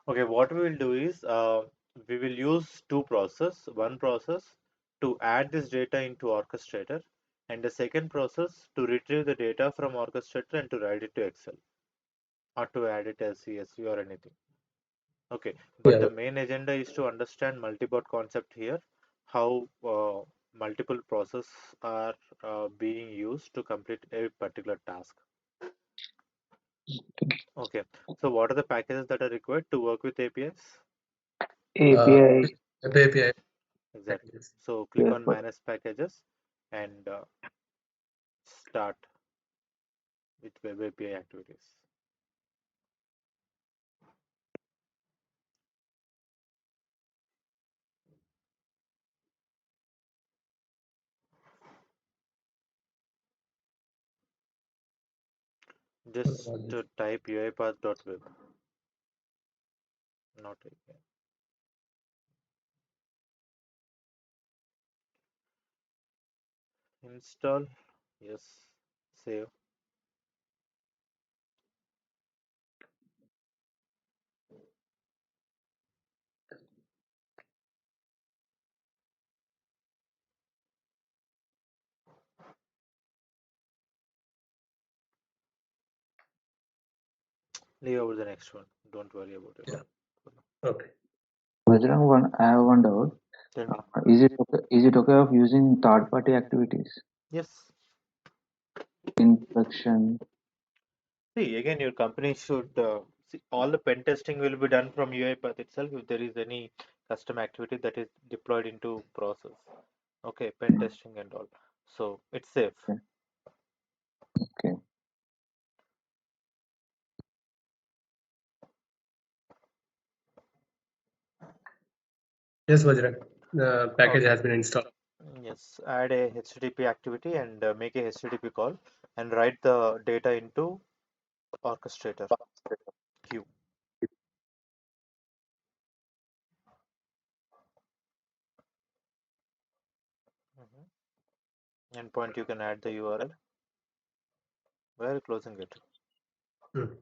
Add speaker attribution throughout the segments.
Speaker 1: Okay, what we will do is we will use one process to add this data into Orchestrator, and the second process to retrieve the data from Orchestrator and to write it to Excel or to add it as CSV or anything. Okay, but
Speaker 2: Yeah.
Speaker 1: the main agenda is to understand multi-bot concept here, how multiple processes are being used to complete a particular task. Okay, so what are the packages that are required to work with APIs?
Speaker 2: API.
Speaker 3: Web API
Speaker 1: Exactly.
Speaker 3: packages.
Speaker 1: So click
Speaker 2: Yes,
Speaker 1: on
Speaker 2: but
Speaker 1: manage packages and start with web API activities. Just type UiPath.web, not API. Install, yes, save. Leave over the next one. Don't worry about it.
Speaker 3: Yeah. Okay.
Speaker 2: Bajrang, I have one doubt.
Speaker 1: Tell me.
Speaker 2: Is it okay of using third-party activities?
Speaker 1: Yes.
Speaker 2: Introduction.
Speaker 1: See, again, your company should see all the pen testing will be done from UiPath itself if there is any custom activity that is deployed into process. Okay, pen testing and all. So it's safe.
Speaker 2: Okay.
Speaker 3: Yes, Vajra. The package
Speaker 1: Okay.
Speaker 3: has been installed.
Speaker 1: Yes, add a HTTP activity and make a HTTP call and write the data into orchestrator queue. Endpoint, you can add the URL. Where are you closing it?
Speaker 3: Hmm.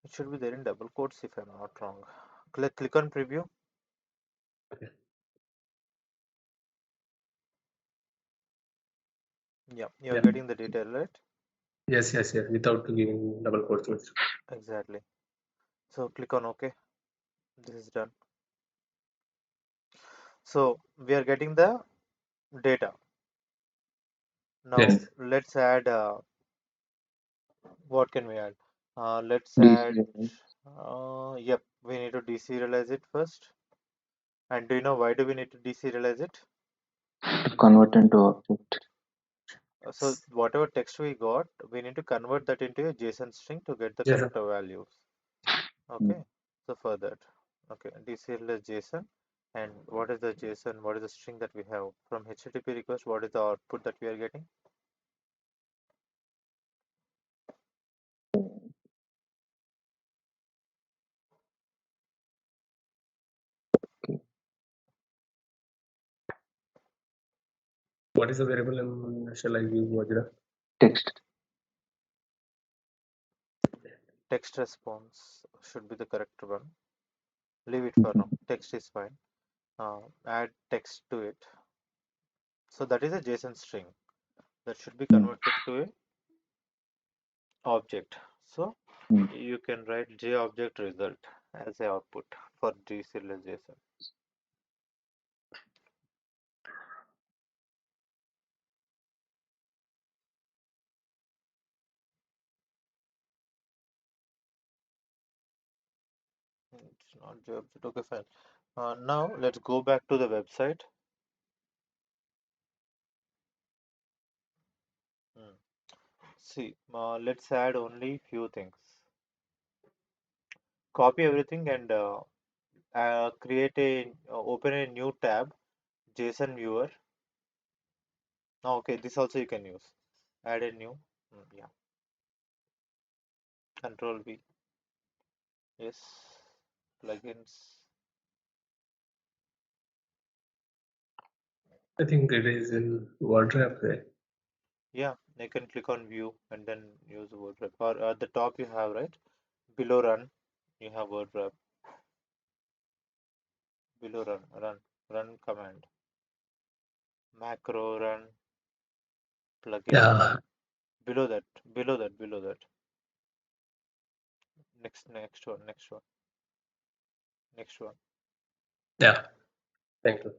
Speaker 1: It should be there in double quotes if I'm not wrong. Click on preview.
Speaker 3: Okay.
Speaker 1: Yeah, you're
Speaker 3: Yeah.
Speaker 1: getting the detail, right?
Speaker 3: Yes, yes, yes. Without giving double quotes.
Speaker 1: Exactly. So click on OK. This is done. So we are getting the data. Now
Speaker 3: Yes.
Speaker 1: let's add, what can we add? Let's add,
Speaker 2: DC.
Speaker 1: yep, we need to deserialize it first. And do you know why do we need to deserialize it?
Speaker 2: To convert into object.
Speaker 1: So whatever text we got, we need to convert that into a JSON string to get the
Speaker 3: Yes.
Speaker 1: correct values. Okay, so for that, okay, deserialize JSON. And what is the JSON? What is the string that we have from HTTP request? What is the output that we are getting?
Speaker 3: What is the variable shall I use, Vajra?
Speaker 2: Text.
Speaker 1: Text response should be the correct one. Leave it for now. Text is fine. Add text to it. So that is a JSON string that should be converted to a object. So you can write JObject result as a output for deserialization. It's not JObject. Okay, fine. Now let's go back to the website. See, let's add only few things. Copy everything and create a open a new tab, JSON viewer. Okay, this also you can use. Add a new, yeah. Control V. Yes. Plugins.
Speaker 3: I think it is in WordWrap, right?
Speaker 1: Yeah, you can click on view and then use WordPress. Or at the top you have, right? below run, you have word wrap. Below run command, macro run plugin.
Speaker 3: Yeah.
Speaker 1: Below that. Next one.
Speaker 3: Yeah. Thank you.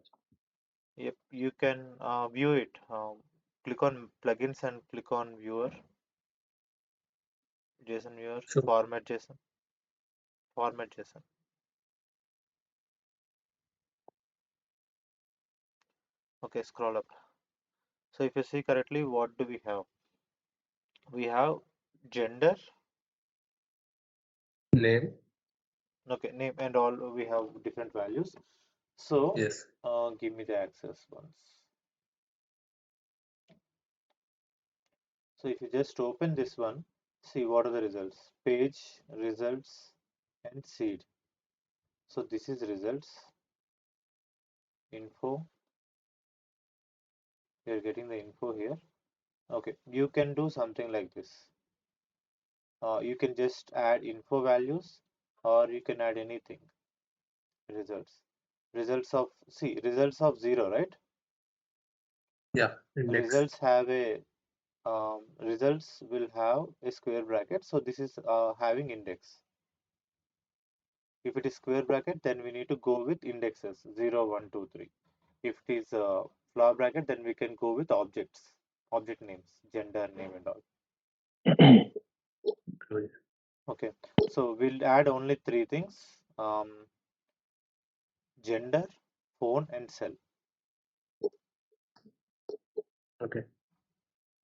Speaker 1: Yep, you can view it. Click on plugins and click on viewer, JSON viewer,
Speaker 3: Sure.
Speaker 1: format JSON. Okay, scroll up. So if you see correctly, what do we have? We have gender,
Speaker 3: Name.
Speaker 1: okay, name and all. We have different values. So
Speaker 3: Yes.
Speaker 1: give me the access once. So if you just open this one, see what are the results? Page, results, and seed. So this is results, info. You're getting the info here. Okay, you can do something like this. You can just add info values, or you can add anything. Results. Results of 0, right?
Speaker 3: Yeah. Index.
Speaker 1: Results will have a square bracket. So this is having index. If it is square bracket, then we need to go with indexes 0, 1, 2, 3. If it is flower bracket, then we can go with object names, gender, name, and all.
Speaker 3: Good.
Speaker 1: Okay, so we'll add only three things: gender, phone, and cell.
Speaker 3: Okay.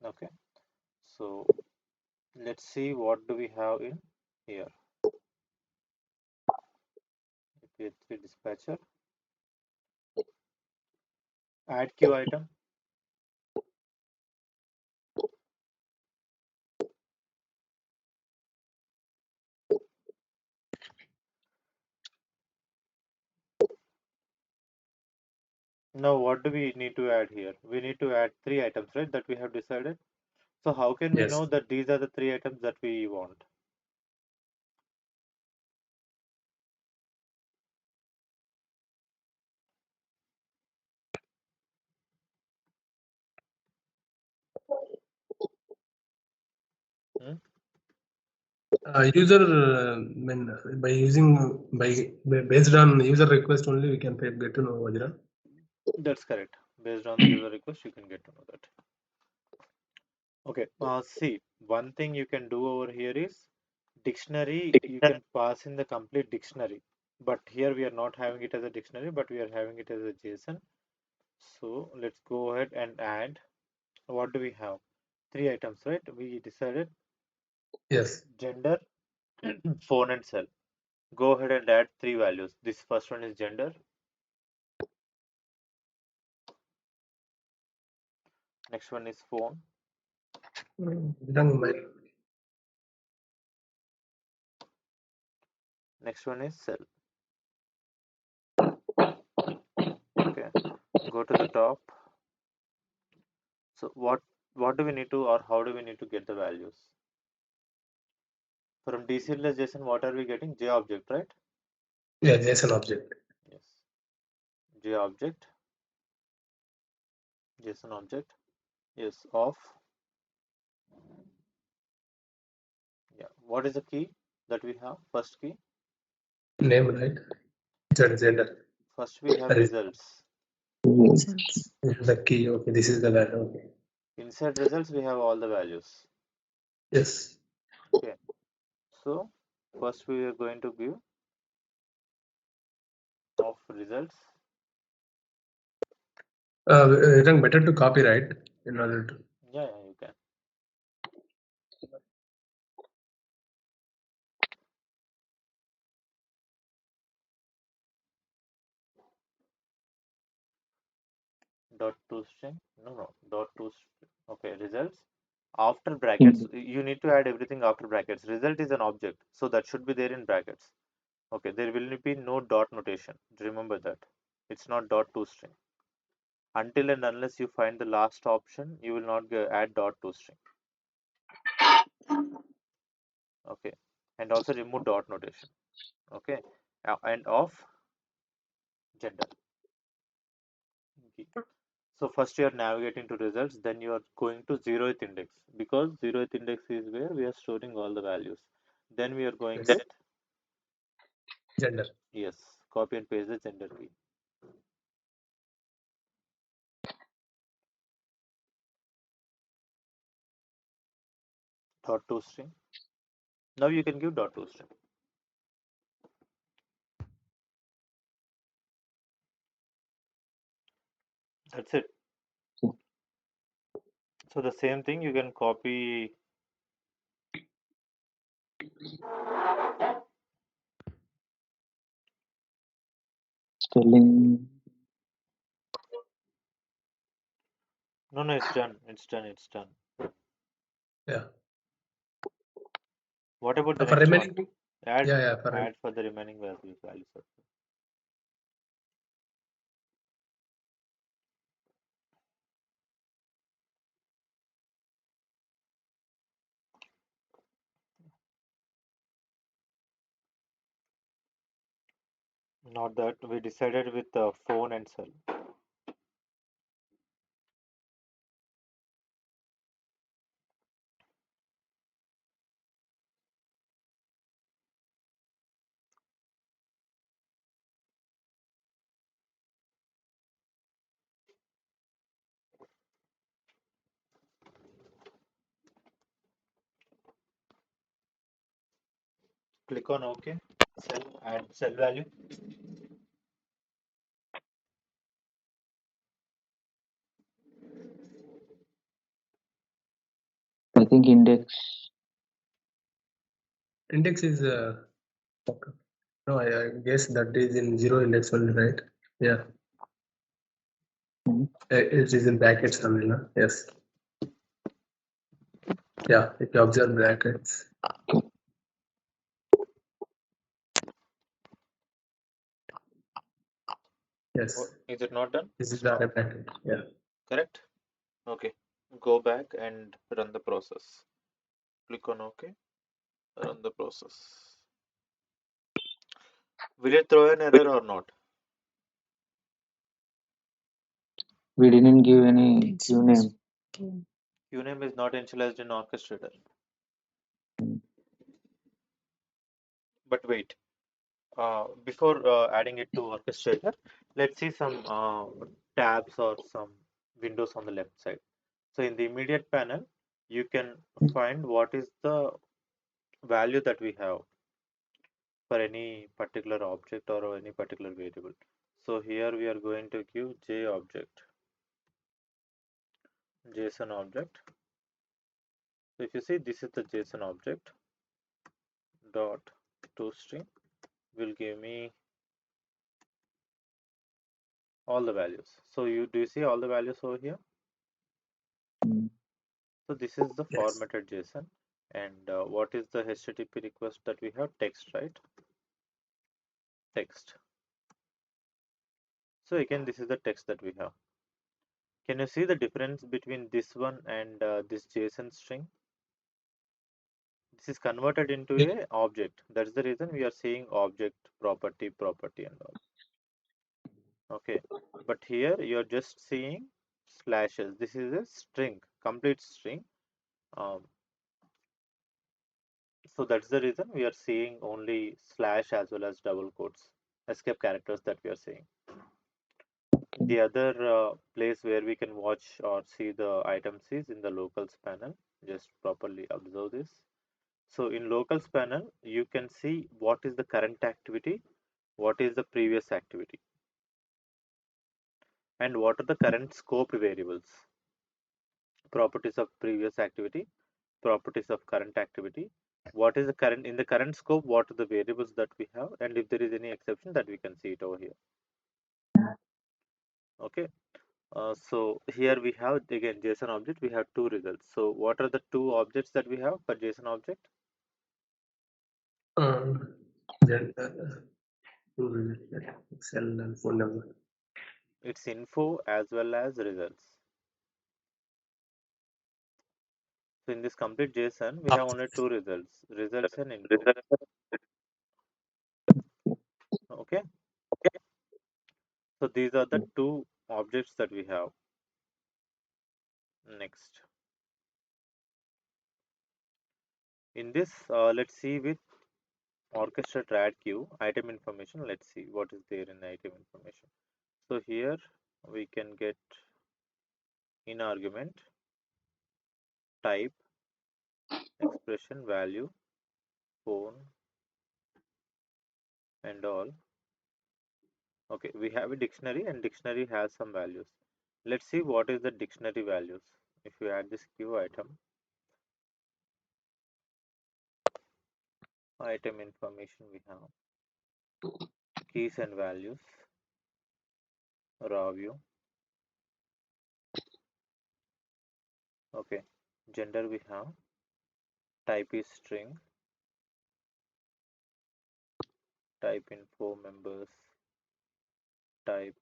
Speaker 1: Okay, so let's see what do we have in here. P3 dispatcher, add queue item. Now, what do we need to add here? We need to add three items, right? That we have decided. So how can we
Speaker 3: Yes.
Speaker 1: know that these are the three items that we want? Hmm?
Speaker 3: User, when by using based on user request only, we can get to know Vajra.
Speaker 1: That's correct. Based on the user request, you can get to know that. Okay. See, one thing you can do over here is dictionary. You can pass in the complete dictionary. But here we are not having it as a dictionary, but we are having it as a JSON. So let's go ahead and add. What do we have? Three items, right? We decided
Speaker 3: Yes.
Speaker 1: gender, phone, and cell. Go ahead and add three values. This first one is gender. Next one is phone.
Speaker 3: Done by.
Speaker 1: Next one is cell. Okay. Go to the top. So what do we need to, or how do we need to get the values? From DCLS JSON, what are we getting? J object, right?
Speaker 3: Yeah, JSON object.
Speaker 1: Yes. J object. JSON object. Yes. Of. Yeah. What is the key that we have? First key.
Speaker 3: Name, right? Gender.
Speaker 1: First we have
Speaker 3: That is
Speaker 1: results.
Speaker 3: the key. Okay, this is the value. Okay.
Speaker 1: Inside results, we have all the values.
Speaker 3: Yes.
Speaker 1: Okay. So first we are going to give of results.
Speaker 3: Then better to copy, right? In order to.
Speaker 1: Yeah, you can. Dot to string. No. Dot to. Okay. Results. After brackets, you need to add everything after brackets. Result is an object, so that should be there in brackets. Okay. There will be no dot notation. Remember that. It's not dot to string. Until and unless you find the last option, you will not add dot to string. Okay. and also remove dot notation. Okay, and of gender. So first you are navigating to results, then you are going to zeroth index, because zeroth index is where we are storing all the values. Then we are going
Speaker 3: Yes.
Speaker 1: with,
Speaker 3: Gender.
Speaker 1: yes, copy and paste the gender key. Dot to string. Now you can give dot to string. That's it. So the same thing you can copy.
Speaker 2: Spelling.
Speaker 1: No, no, it's done. It's done. It's done.
Speaker 3: Yeah.
Speaker 1: What about the
Speaker 3: For
Speaker 1: next one?
Speaker 3: remaining,
Speaker 1: Add,
Speaker 3: yeah, for
Speaker 1: add for the remaining values. Not that we decided with phone and cell. Click on OK. Cell, add cell value.
Speaker 2: I think index.
Speaker 3: index is okay. No, I guess that is in zero index only, right? Yeah.
Speaker 2: Mhm.
Speaker 3: It is in brackets only, no? Yes. Yeah, if you observe brackets. Yes.
Speaker 1: Oh, is it not done?
Speaker 3: This is the other bracket. Yeah.
Speaker 1: Correct? Okay. Go back and run the process. Click on OK. Run the process. Will it throw an error or not?
Speaker 2: We didn't give any queue name.
Speaker 1: Qname is not initialized in Orchestrator. But wait, before adding it to Orchestrator, let's see some tabs or some windows on the left side. So in the immediate panel, you can find what is the value that we have for any particular object or any particular variable. So here we are going to give J object, JSON object. So if you see, this is the JSON object dot toString will give me all the values. So you do you see all the values over here?
Speaker 2: Mm.
Speaker 1: So this is the
Speaker 3: Yes.
Speaker 1: formatted JSON, and what is the HTTP request that we have? Text, right? Text. So again, this is the text that we have. Can you see the difference between this one and this JSON string? This is converted into
Speaker 3: Yeah.
Speaker 1: a object. That's the reason we are seeing object, property, property, and all. Okay, but here you're just seeing slashes. This is a string, complete string. Um, so that's the reason we are seeing only slash as well as double quotes, escape characters that we are seeing. The other place where we can watch or see the items is in the locals panel. Just properly observe this. So in locals panel, you can see what is the current activity, what is the previous activity, and what are the current scope variables. Properties of previous activity, properties of current activity, what is the current, in the current scope, what are the variables that we have, and if there is any exception, that we can see it over here. Okay. So here we have again JSON object, we have two results. So what are the two objects that we have for JSON object?
Speaker 3: Then Excel and phone number.
Speaker 1: It's info as well as results. So in this complete JSON, we have only two results and info. Okay. So these are the two objects that we have. Next. In this, let's see with orchestrate add queue item information. Let's see what is there in item information. So here we can get in argument type, expression, value, phone, and all. Okay, we have a dictionary and dictionary has some values. Let's see what is the dictionary values. If you add this queue item information, we have keys and values, raw view. Okay, gender we have, type is string, type info members, type.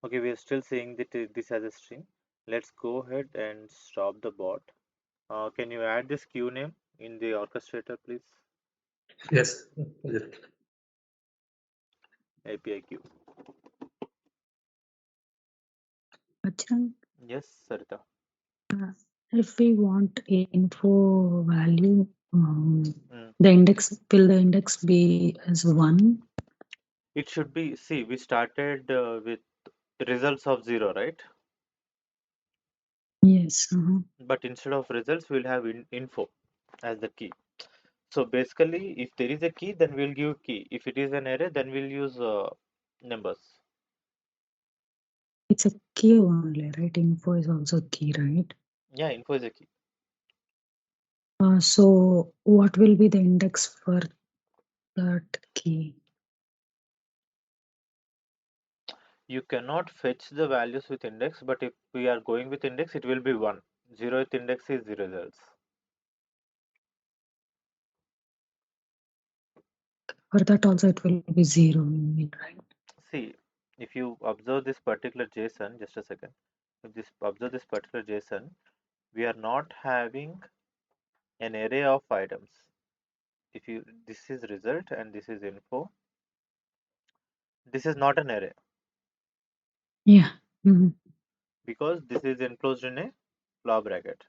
Speaker 1: Okay, we are still seeing that this as a string. Let's go ahead and stop the bot. Can you add this queue name in the orchestrator, please?
Speaker 3: Yes.
Speaker 1: API queue.
Speaker 4: Bajrang,
Speaker 1: Yes, Sarita.
Speaker 4: if we want info value,
Speaker 1: Mm.
Speaker 4: will the index be as 1?
Speaker 1: It should be, see, we started with results of 0, right?
Speaker 4: Yes.
Speaker 1: But instead of results, we'll have info as the key. So basically, if there is a key, then we'll give key. If it is an array, then we'll use numbers.
Speaker 4: It's a key only, right? Info is also key, right?
Speaker 1: Yeah, info is a key.
Speaker 4: So what will be the index for that key?
Speaker 1: You cannot fetch the values with index, but if we are going with index, it will be 1. 0th index is the results.
Speaker 4: For that also it will be 0, right?
Speaker 1: See, if you observe this particular JSON, just a second. If this observe this particular JSON, we are not having an array of items. If you this is result and this is info, this is not an array
Speaker 4: Yeah. Mhm.
Speaker 1: because this is enclosed in a flower bracket.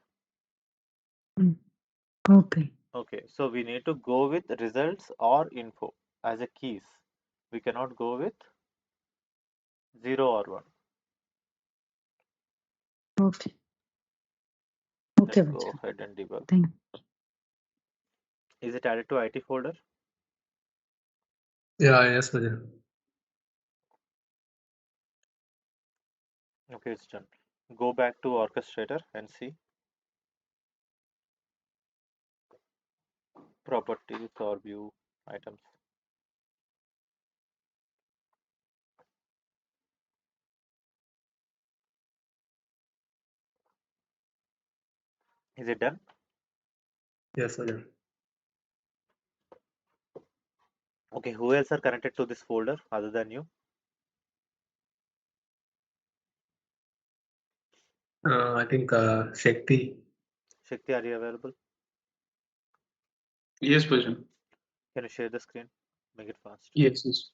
Speaker 4: Okay.
Speaker 1: Okay, so we need to go with results or info as a keys. We cannot go with 0 or 1.
Speaker 4: Okay.
Speaker 1: Let's
Speaker 4: Okay,
Speaker 1: go
Speaker 4: Bajrang.
Speaker 1: ahead and debug.
Speaker 4: Thank you.
Speaker 1: Is it added to IT folder?
Speaker 3: Yeah, yes, Bajrang.
Speaker 1: Okay, it's done. Go back to orchestrator and see properties or view items. Is it done?
Speaker 3: Yes, Bajrang.
Speaker 1: Okay, who else are connected to this folder other than you?
Speaker 3: I think Shakti.
Speaker 1: Shakti, are you available?
Speaker 5: Yes, Bhajan.
Speaker 1: Can you share the screen? Make it fast.
Speaker 5: Yes, yes.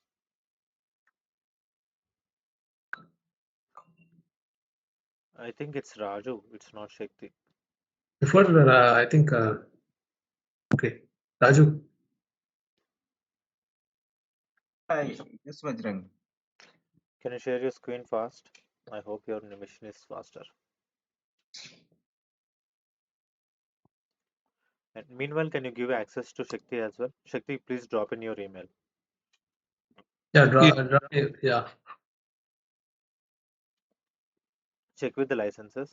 Speaker 1: I think it's Raju, it's not Shakti.
Speaker 3: Before, I think, okay, Raju.
Speaker 6: Hi, yes, Bajrang.
Speaker 1: Can you share your screen fast? I hope your animation is faster. And meanwhile, can you give access to Shakti as well? Shakti, please drop in your email.
Speaker 3: Yeah,
Speaker 5: Yeah.
Speaker 3: yeah.
Speaker 1: Check with the licenses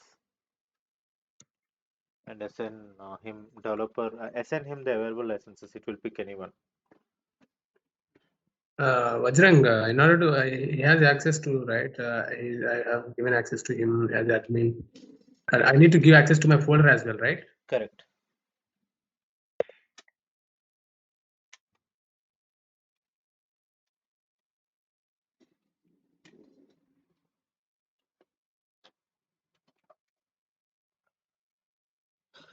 Speaker 1: and assign him developer. Assign him the available licenses. It will pick anyone.
Speaker 3: Vajrang, in order to, he has access to, right? I have given access to him as admin. And I need to give access to my folder as well, right?
Speaker 1: Correct.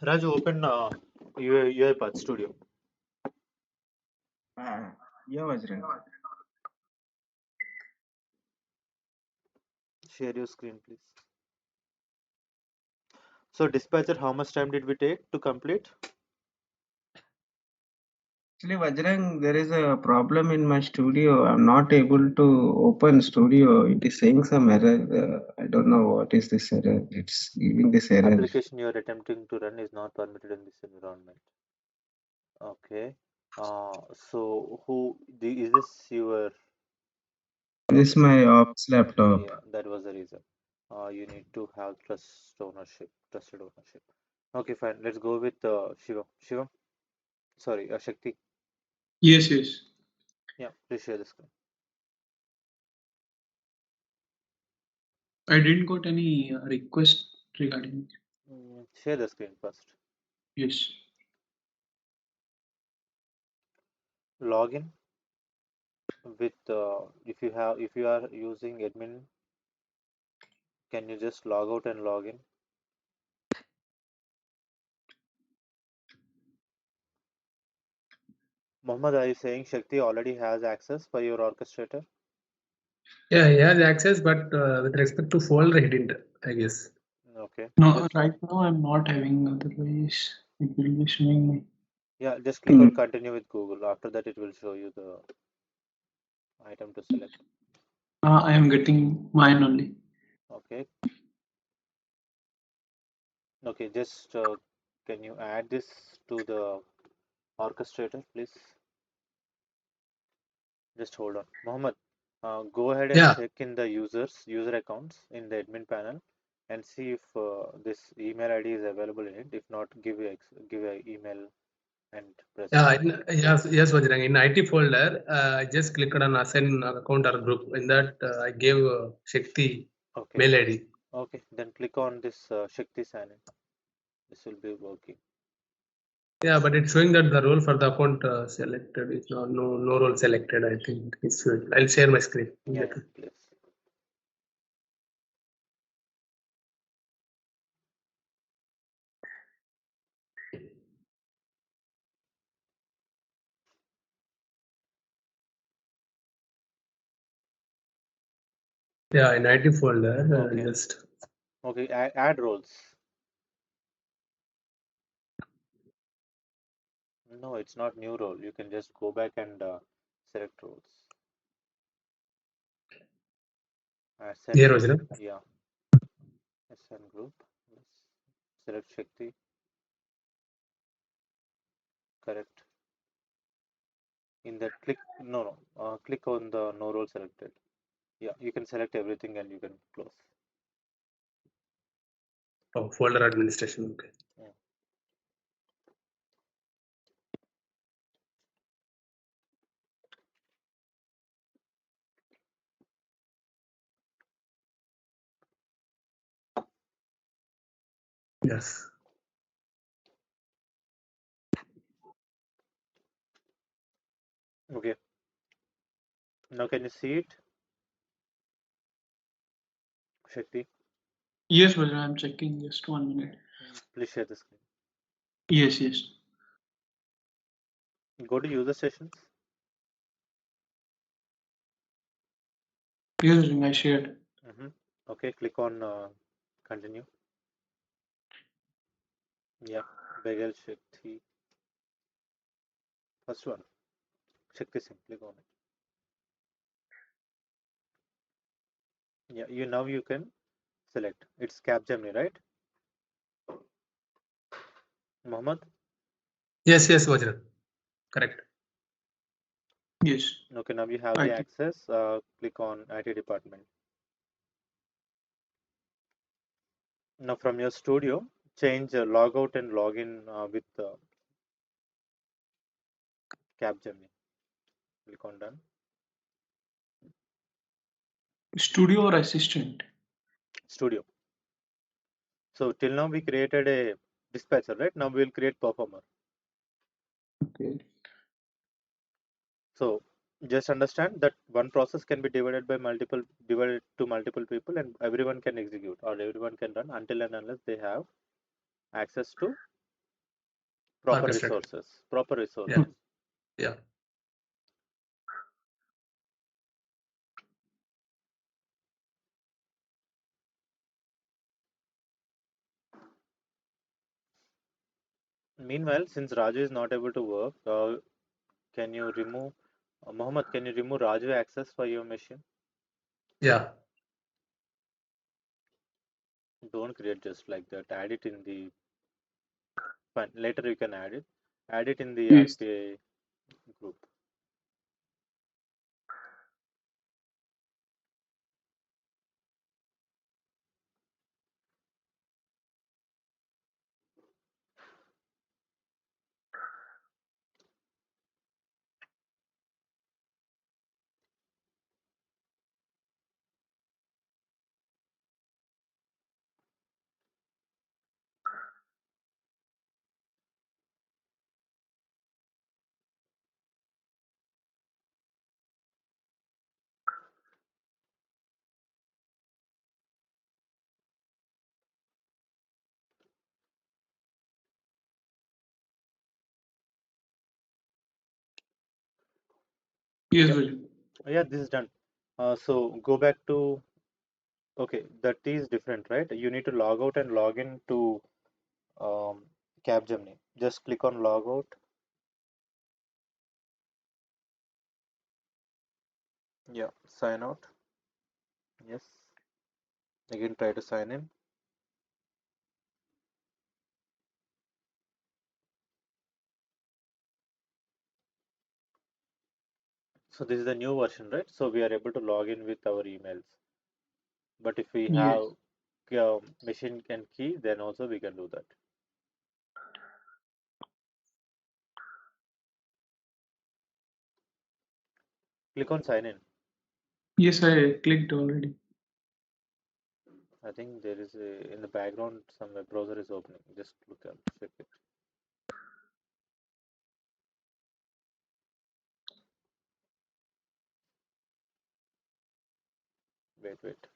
Speaker 1: Raju, open UiPath Studio.
Speaker 6: Yeah, Vajrang.
Speaker 1: Share your screen, please. So dispatcher, how much time did we take to complete?
Speaker 6: Actually, Vajrang, there is a problem in my studio. I'm not able to open studio. It is saying some error. I don't know what is this error. It's giving this error.
Speaker 1: Application you are attempting to run is not permitted in this environment. Okay. So is this your?
Speaker 6: This is my ops laptop.
Speaker 1: Yeah, that was the reason. You need to have trusted ownership. Okay, fine. Let's go with Shivam. Shivam, sorry, Shakti.
Speaker 5: Yes, yes.
Speaker 1: Yeah, please share the screen.
Speaker 5: I didn't got any request regarding.
Speaker 1: Share the screen first.
Speaker 5: Yes.
Speaker 1: Login with if you are using admin, can you just log out and log in? Mohammed, are you saying Shakti already has access for your orchestrator?
Speaker 3: Yeah, he has access, but with respect to folder, he didn't, I guess.
Speaker 1: Okay.
Speaker 5: No, right now I'm not having. Otherwise, it will be showing me.
Speaker 1: Yeah, just click on continue with Google. After that, it will show you the item to select.
Speaker 5: I am getting mine only.
Speaker 1: Okay. Okay, just can you add this to the orchestrator, please? Just hold on. Mohammed, go ahead and
Speaker 3: Yeah.
Speaker 1: check in the user accounts in the admin panel and see if this email ID is available in it. If not, give a email and press.
Speaker 3: Yeah, yes, Vajrang. In IT folder, I just clicked on assign account or group. In that, I gave Shakti
Speaker 1: Okay.
Speaker 3: mail ID.
Speaker 1: Okay, then click on this Shakti sign in. This will be working.
Speaker 3: Yeah, but it's showing that the role for the account selected is no role selected. I think it's. I'll share my screen.
Speaker 1: Yeah, please.
Speaker 3: Yeah, in IT folder,
Speaker 1: Okay.
Speaker 3: just.
Speaker 1: Okay, add roles. No, it's not new role. You can just go back and select roles. Assign
Speaker 3: Here,
Speaker 1: group.
Speaker 3: Vajrang.
Speaker 1: Yeah. Assign group. Yes. Select Shakti. Correct. In that click click on the no role selected. Yeah, you can select everything and you can close.
Speaker 3: Oh, folder administration. Okay.
Speaker 1: Yeah.
Speaker 3: Yes.
Speaker 1: Okay. Now can you see it, Shakti?
Speaker 5: Yes, Vajrang, I'm checking. Just 1 minute.
Speaker 1: Please share the screen.
Speaker 5: Yes, yes.
Speaker 1: Go to user sessions.
Speaker 5: Yes, Vajrang, I shared.
Speaker 1: Okay, click on continue. Yeah, Beggar Shakti. First one, Shakti Singh. Click on it. Yeah, you can select. It's Capgemini, right? Mohammed?
Speaker 3: Yes, Vajrang. Correct.
Speaker 5: Yes.
Speaker 1: Okay, now you have the access. Click on IT department. Now from your studio, change logout and login with Capgemini. Click on done.
Speaker 5: Studio or assistant?
Speaker 1: Studio. So till now we created a dispatcher, right? Now we will create performer.
Speaker 5: Okay.
Speaker 1: So just understand that one process can be divided to multiple people and everyone can execute or everyone can run until and unless they have access to Proper
Speaker 3: orchestrator.
Speaker 1: resources. Proper resources.
Speaker 3: Yeah.
Speaker 1: Meanwhile, since Raju is not able to work, can you remove Mohammed? Can you remove Raju access for your machine?
Speaker 3: Yeah.
Speaker 1: Don't create just like that. Add it in the fine. Later you can add it. Add it in the
Speaker 5: Yes.
Speaker 1: RPA group.
Speaker 5: Yes,
Speaker 1: Yep.
Speaker 5: Bajrang.
Speaker 1: Yeah, this is done. So go back to okay. That is different, right? You need to log out and log in to um, Capgemini. Just click on log out. Yeah, sign out. Yes. Again, try to sign in. So this is the new version, right? So we are able to log in with our emails. But if we
Speaker 5: Yes.
Speaker 1: have machine and key, then also we can do that. Click on sign in.
Speaker 5: Yes, I clicked already.
Speaker 1: I think there is in the background some web browser is opening. Just look up, check it. Wait.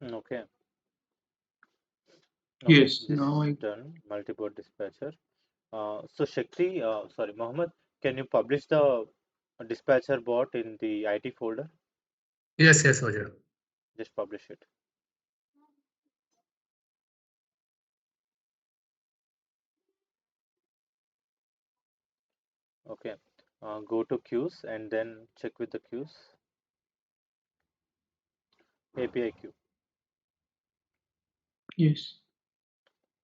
Speaker 1: Okay. Okay,
Speaker 5: Yes,
Speaker 1: this
Speaker 5: now
Speaker 1: is
Speaker 5: I
Speaker 1: done. Multi-port dispatcher. So Shakti, sorry, Mohammed, can you publish the dispatcher bot in the IT folder?
Speaker 3: Yes, Vajrang.
Speaker 1: Just publish it. Okay. Go to queues and then check with the queues. API queue.
Speaker 5: yes.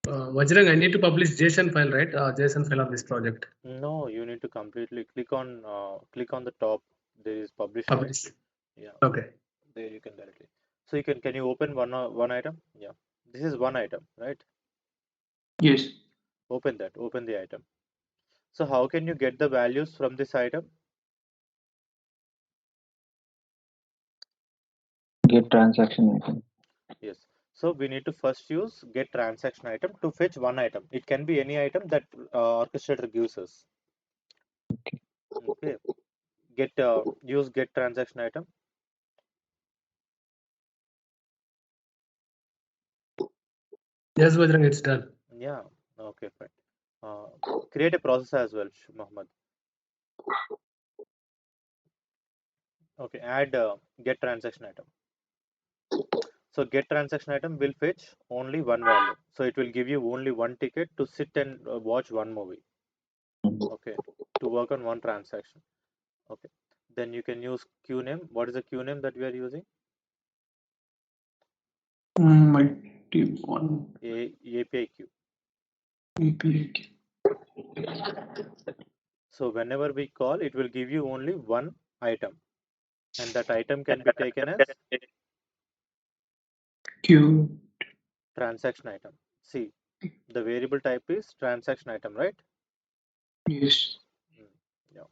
Speaker 3: Vajrang, I need to publish JSON file, right? JSON file of this project.
Speaker 1: No, you need to completely click on the top. There is publish file.
Speaker 3: Publish.
Speaker 1: Yeah,
Speaker 3: Okay.
Speaker 1: there you can directly. So can you open one item? Yeah, this is one item, right?
Speaker 5: Yes.
Speaker 1: Open that. Open the item. So how can you get the values from this item?
Speaker 2: Get transaction item.
Speaker 1: Yes. So we need to first use get transaction item to fetch one item. It can be any item that orchestrator gives us. Okay. Use get transaction item.
Speaker 3: Yes, Vajrang, it's done.
Speaker 1: Yeah. Okay, fine. Create a process as well, Mohammed. Okay. Add get transaction item. So get transaction item will fetch only one value. So it will give you only one ticket to sit and watch one movie. Okay. To work on one transaction. Okay. Then you can use queue name. What is the queue name that we are using?
Speaker 5: Multi one
Speaker 1: API queue.
Speaker 5: API.
Speaker 1: So whenever we call, it will give you only one item, and that item can be taken as
Speaker 5: Q.
Speaker 1: transaction item. See, the variable type is transaction item, right?
Speaker 5: Yes.
Speaker 1: Yeah.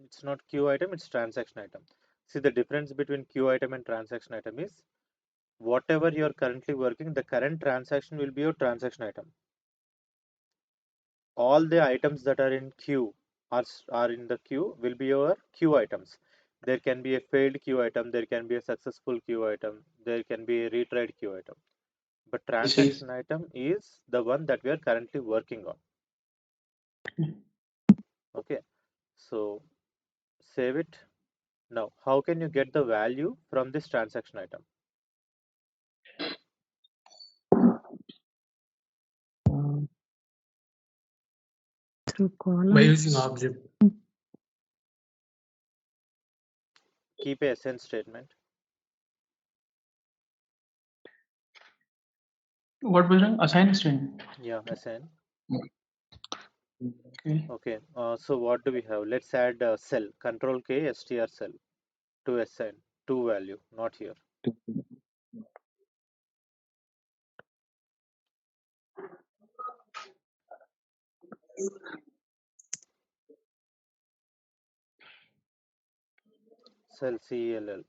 Speaker 1: It's not queue item, it's transaction item. See, the difference between queue item and transaction item is whatever you're currently working, the current transaction will be your transaction item. All the items that are in queue are in the queue will be your queue items. There can be a failed queue item, there can be a successful queue item, there can be a retried queue item. But transaction item is the one that we are currently working on. Okay, so save it. Now, how can you get the value from this transaction item?
Speaker 4: Through
Speaker 3: By using
Speaker 4: columns.
Speaker 3: object.
Speaker 1: Keep a assign statement.
Speaker 5: What was wrong? Assign string.
Speaker 1: Yeah, assign.
Speaker 5: Okay.
Speaker 1: Okay, so what do we have? Let's add a cell, control K, str cell to assign to value, not here. Cell CLL.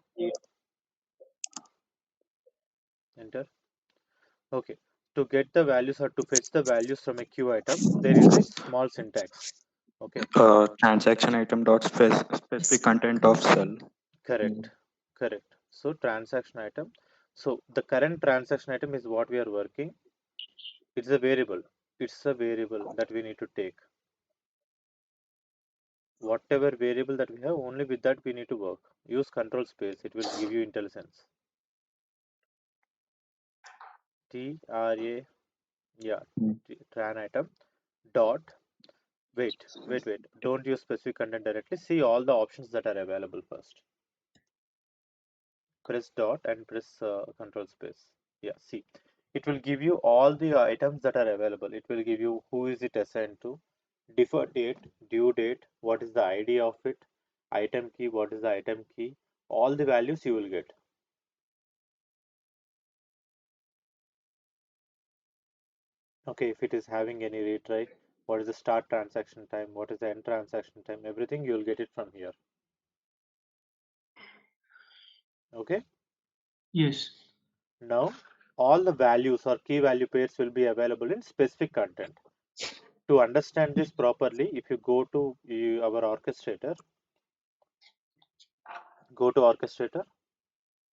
Speaker 1: Enter. Okay, to get the values or to fetch the values from a queue item, there is a small syntax. Okay,
Speaker 7: Transaction item dot specific content of cell.
Speaker 1: correct, correct. So transaction item. So the current transaction item is what we are working. It's a variable. It's a variable that we need to take. Whatever variable that we have, only with that we need to work. Use control space. It will give you IntelliSense. TRA, yeah, tran item dot. Wait. Don't use specific content directly. See all the options that are available first. Press dot and press control space. Yeah, see. It will give you all the items that are available. It will give you who is it assigned to, deferred date, due date, what is the ID of it, item key, what is the item key, all the values you will get. Okay, if it is having any retry, what is the start transaction time, what is the end transaction time, everything you will get it from here. Okay,
Speaker 5: Yes.
Speaker 1: now all the values or key value pairs will be available in specific content. To understand this properly, if you go to our orchestrator,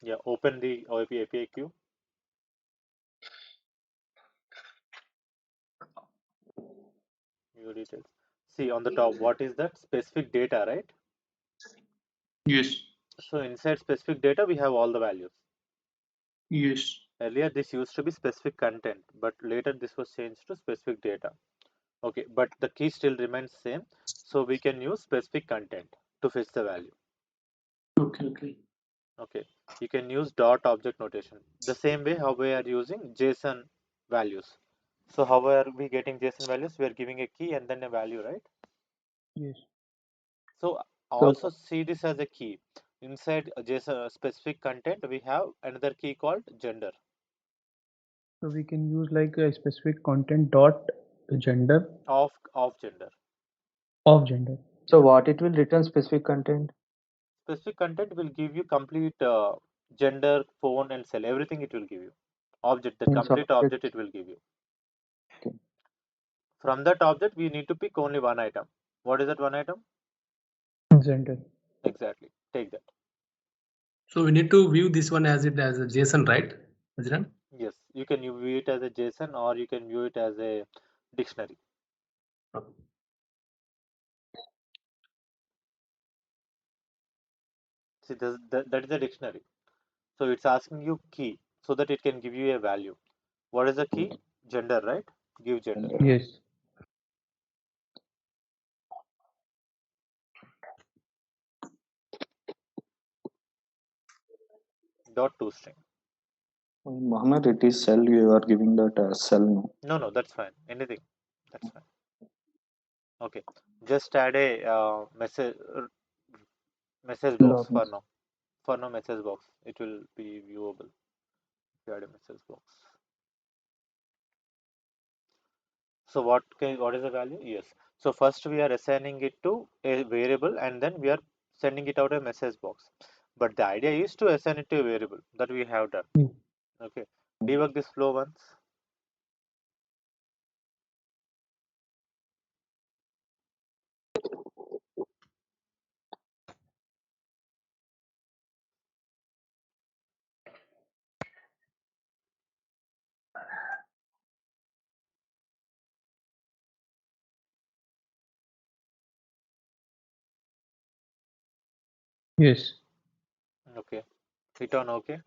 Speaker 1: yeah, open the API queue. View details. See on the top, what is that? Specific data, right?
Speaker 5: Yes.
Speaker 1: So inside specific data, we have all the values.
Speaker 5: Yes.
Speaker 1: Earlier, this used to be specific content, but later this was changed to specific data. Okay, but the key still remains same. So we can use specific content to fetch the value.
Speaker 5: Okay.
Speaker 1: Okay, you can use dot object notation. The same way how we are using JSON values. So how are we getting JSON values? We are giving a key and then a value, right?
Speaker 2: Yes.
Speaker 1: So
Speaker 2: So
Speaker 1: also see this as a key. Inside JSON specific content, we have another key called gender.
Speaker 2: so we can use like a specific content dot gender
Speaker 1: Of gender.
Speaker 2: of gender. So what it will return specific content?
Speaker 1: Specific content will give you complete gender, phone, and cell. Everything it will give you. Object, the
Speaker 2: Means
Speaker 1: complete object
Speaker 2: object.
Speaker 1: it will give you.
Speaker 2: Okay.
Speaker 1: From that object, we need to pick only one item. What is that one item?
Speaker 2: Gender.
Speaker 1: Exactly. Take that.
Speaker 3: So we need to view this one as a JSON, right, Ajran?
Speaker 1: Yes, you can view it as a JSON or you can view it as a dictionary.
Speaker 3: Okay.
Speaker 1: See, that is a dictionary. So it's asking you key so that it can give you a value. What is the key? Gender, right? Give gender.
Speaker 2: Yes.
Speaker 1: Dot toString.
Speaker 7: Mohammed, it is cell. You are giving that cell. No.
Speaker 1: No, that's fine. Anything. That's fine. Okay. Just add a message box for
Speaker 2: Logins.
Speaker 1: now. For now, message box. It will be viewable. If you add a message box. So what is the value? Yes. So first we are assigning it to a variable and then we are sending it out a message box. But the idea is to assign it to a variable that we have done.
Speaker 2: Hmm.
Speaker 1: Okay, debug this flow once.
Speaker 2: Yes.
Speaker 1: Okay, hit on OK.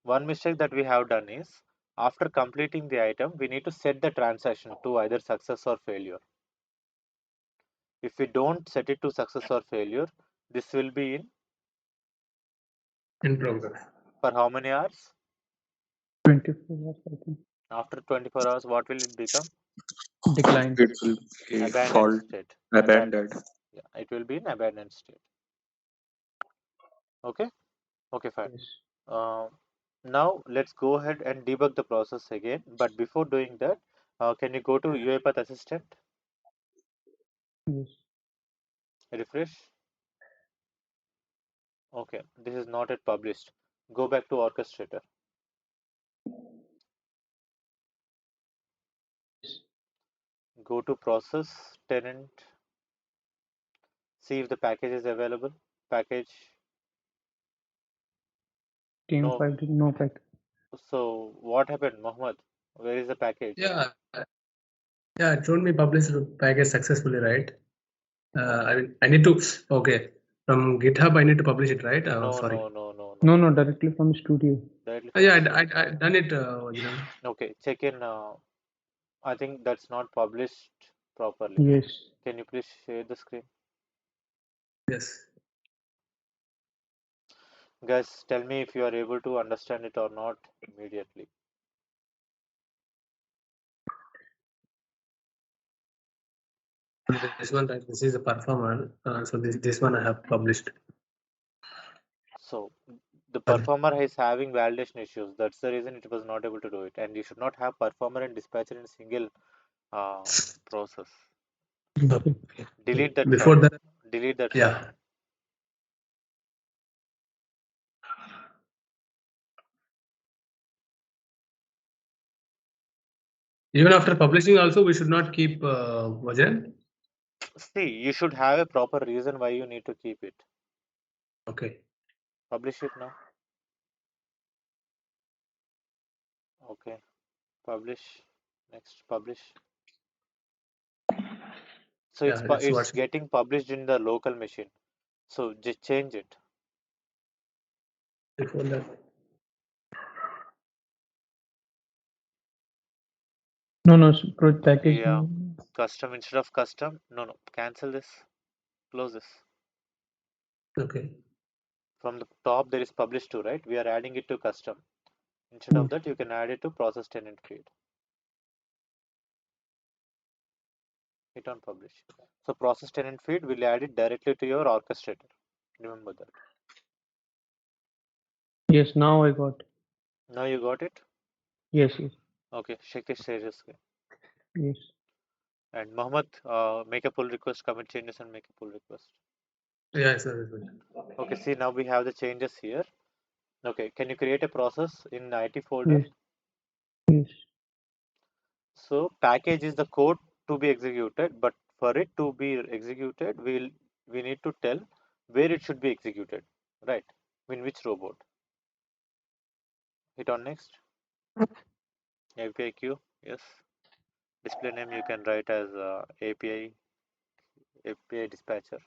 Speaker 1: One mistake that we have done is after completing the item, we need to set the transaction to either success or failure. If we don't set it to success or failure, this will be
Speaker 3: In progress.
Speaker 1: for how many hours?
Speaker 2: 24 hours, I think.
Speaker 1: After 24 hours, what will it become?
Speaker 2: Decline.
Speaker 7: It will be
Speaker 1: Abandoned
Speaker 7: fault
Speaker 1: state.
Speaker 7: abandoned.
Speaker 1: Yeah, it will be in abandoned state. Okay? Okay, fine.
Speaker 2: Yes.
Speaker 1: Uh, now let's go ahead and debug the process again. But before doing that, can you go to UiPath Assistant?
Speaker 2: Yes.
Speaker 1: Refresh. Okay, this is not yet published. Go back to Orchestrator. Go to Process, Tenant, see if the package is available. Package.
Speaker 2: Team
Speaker 1: No.
Speaker 2: 5 did no pack.
Speaker 1: So what happened, Mohammed? Where is the package?
Speaker 3: Yeah, yeah, it showed me published package successfully, right? I need to, okay, from GitHub, I need to publish it, right?
Speaker 1: No,
Speaker 3: Sorry.
Speaker 2: No, directly from studio.
Speaker 1: Directly
Speaker 3: Yeah,
Speaker 1: from
Speaker 3: I done it,
Speaker 1: Okay, check in. I think that's not published properly.
Speaker 2: Yes.
Speaker 1: Can you please share the screen?
Speaker 3: yes.
Speaker 1: Guys, tell me if you are able to understand it or not immediately.
Speaker 3: This one, right? This is a performer. So this one I have published.
Speaker 1: So the performer is having validation issues. That's the reason it was not able to do it. And you should not have performer and dispatcher in a single process. Delete that
Speaker 3: Before
Speaker 1: file.
Speaker 3: that,
Speaker 1: Delete that file.
Speaker 3: yeah. Even after publishing, also we should not keep version.
Speaker 1: See, you should have a proper reason why you need to keep it.
Speaker 3: Okay.
Speaker 1: Publish it now. Okay. Publish. Next, publish. So
Speaker 3: Yeah,
Speaker 1: it's getting published in the local machine. So just change it.
Speaker 3: before that.
Speaker 2: No, package.
Speaker 1: Yeah. Custom instead of custom. No. Cancel this. Close this.
Speaker 3: Okay.
Speaker 1: From the top there is publish to, right? We are adding it to custom. Instead of that, you can add it to process tenant feed. Hit on publish. So process tenant feed will add it directly to your orchestrator. Remember that.
Speaker 2: Yes, now I got.
Speaker 1: Now you got it?
Speaker 2: Yes.
Speaker 1: Okay, Shakesh share your screen.
Speaker 2: Yes.
Speaker 1: And Mohammed, make a pull request, commit changes and make a pull request.
Speaker 3: Yeah, sir.
Speaker 1: Okay, see now we have the changes here. Okay, can you create a process in IT folder?
Speaker 2: Yes.
Speaker 1: So package is the code to be executed, but for it to be executed, we need to tell where it should be executed, right? In which robot? Hit on next. API queue, yes. Display name you can write as API dispatcher.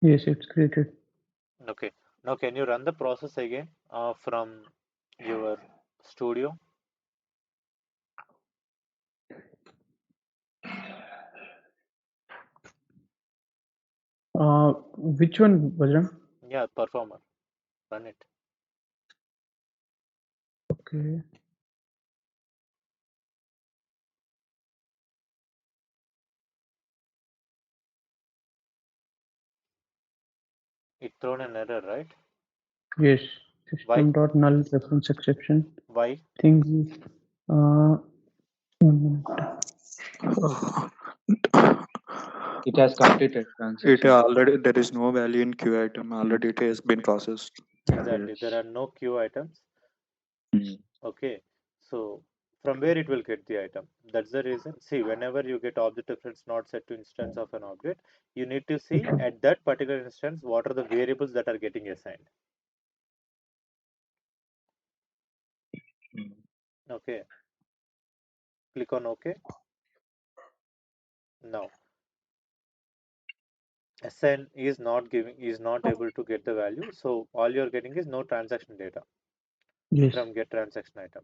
Speaker 2: Yes, it's created.
Speaker 1: Okay. Now can you run the process again from your studio?
Speaker 2: Which one, Bajrang?
Speaker 1: Yeah, performer. Run it.
Speaker 2: Okay.
Speaker 1: It thrown an error, right?
Speaker 2: Yes.
Speaker 1: Why?
Speaker 2: System dot null reference exception.
Speaker 1: Why?
Speaker 2: Thing. 1 minute.
Speaker 6: It has completed
Speaker 7: It
Speaker 6: transaction.
Speaker 7: already there is no value in queue item. Already it has been processed.
Speaker 1: Exactly. There
Speaker 6: Yes.
Speaker 1: are no queue items.
Speaker 7: Hmm.
Speaker 1: Okay. So from where it will get the item? That's the reason. See, whenever you get object reference not set to instance of an object, you need to see at that particular instance what are the variables that are getting assigned. Okay. Click on OK. Now SN is not able to get the value. So all you're getting is no transaction data
Speaker 2: Yes.
Speaker 1: from get transaction item.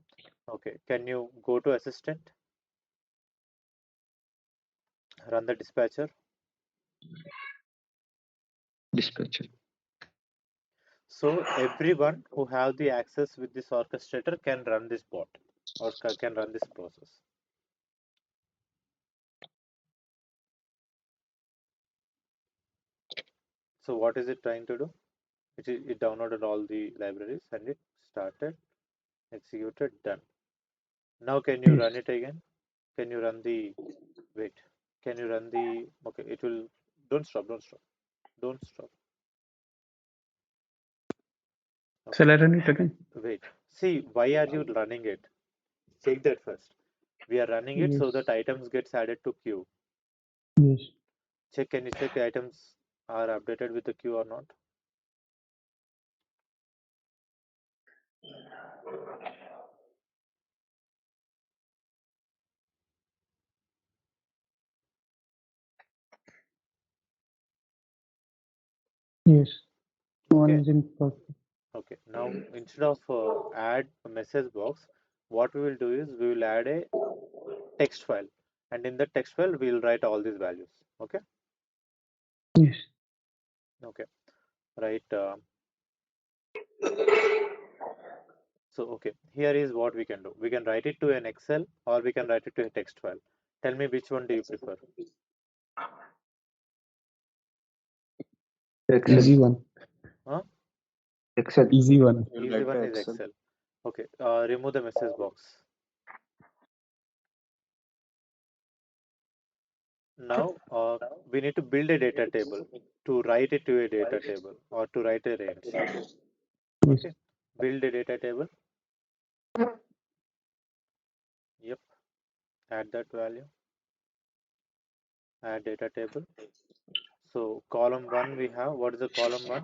Speaker 1: Okay. Can you go to assistant? Run the dispatcher.
Speaker 6: Dispatcher.
Speaker 1: So everyone who have the access with this orchestrator can run this bot or can run this process. So what is it trying to do? It downloaded all the libraries and it started, executed, done. Now can you run it again? Can you run the, wait, can you run the, okay, it will, don't stop. Okay.
Speaker 2: Shall I run it again?
Speaker 1: Wait, see, why are you running it? Check that first. We are running it so
Speaker 2: Yes.
Speaker 1: that items gets added to queue.
Speaker 2: Yes.
Speaker 1: Can you check items are updated with the queue or not?
Speaker 2: Yes. One
Speaker 1: Okay.
Speaker 2: is in process.
Speaker 1: Okay. Now instead of add a message box, what we will do is we will add a text file, and in the text file we will write all these values. Okay.
Speaker 2: Yes.
Speaker 1: Okay. Right. So okay, here is what we can do. We can write it to an Excel or we can write it to a text file. Tell me which one do you prefer?
Speaker 6: Excel.
Speaker 2: Easy one.
Speaker 1: Huh?
Speaker 6: Excel.
Speaker 2: Easy one.
Speaker 7: We'll
Speaker 1: Easy
Speaker 7: write
Speaker 1: one
Speaker 7: the
Speaker 1: is
Speaker 7: Excel.
Speaker 1: Excel. Okay. Remove the message box. Now we need to build a data table to write it to a data table or to write a range.
Speaker 2: Yes.
Speaker 1: Okay. Build a data table. Yep. Add that value. Add data table. So column 1 we have. What is the column 1?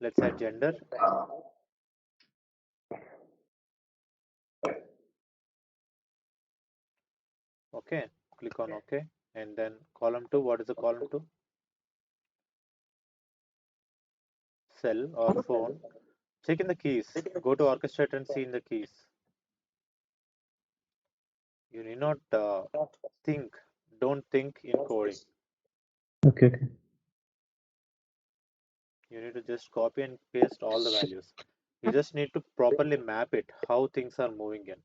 Speaker 1: Let's add gender. Okay. Click on OK. And then column 2. What is the column 2? Cell or phone. Check in the keys. Go to orchestrator and see in the keys. You need not think. Don't think in coding.
Speaker 2: Okay. Okay.
Speaker 1: You need to just copy and paste all the values. You just need to properly map it, how things are moving in.